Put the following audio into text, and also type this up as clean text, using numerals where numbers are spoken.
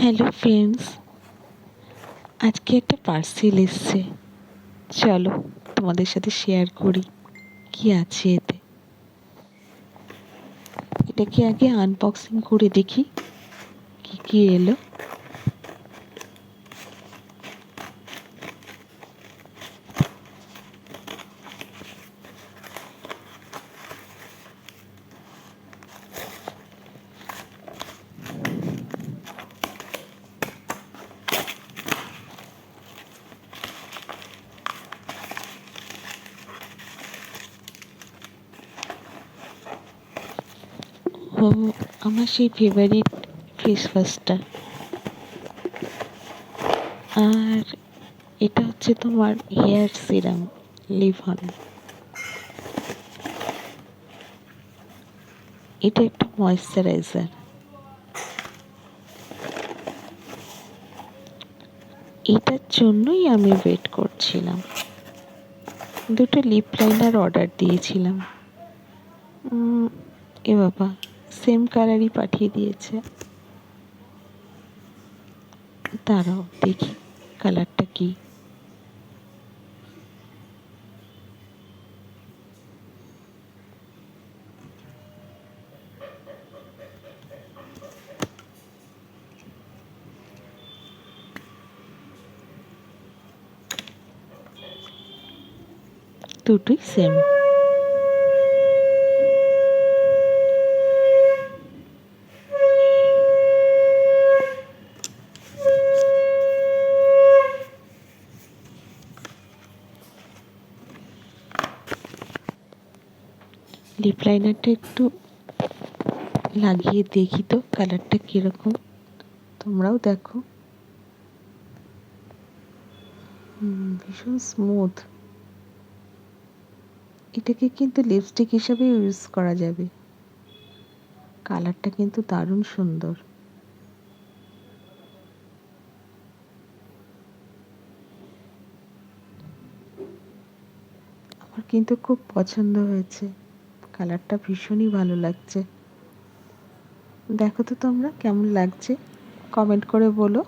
Hello friends, আজকে একটা parcel এসছে। চলো তোমাদের সাথে শেয়ার করি কি আছে এতে। এটাকে আগে আনবক্সিং করে দেখি কি কি এলো। ও, আমার সেই ফেভারিট ফেস ওয়াশটা। আর এটা হচ্ছে তোমার হেয়ার সিরাম লিভন। এটা একটা ময়েশ্চারাইজার। এটার জন্যই আমি ওয়েট করছিলাম। দুটো লিপ লাইনার অর্ডার দিয়েছিলাম। এ বাবা, সেম কালারই পাঠিয়ে দিয়েছে। দাঁড়াও দেখি কালারটা কি। দুটোই সেম। লিপ লাইনারটা একটু লাগিয়ে দেখি তো কালারটা কীরকম, তোমরাও দেখো। ভীষণ স্মুথ। এটাকে কিন্তু লিপস্টিক হিসাবে ইউজ করা যাবে। কালারটা কিন্তু দারুণ সুন্দর। আমার কিন্তু খুব পছন্দ হয়েছে, কালারটা ভীষণই ভালো লাগছে। দেখো তো তোমরা কেমন লাগছে, কমেন্ট করে বলো।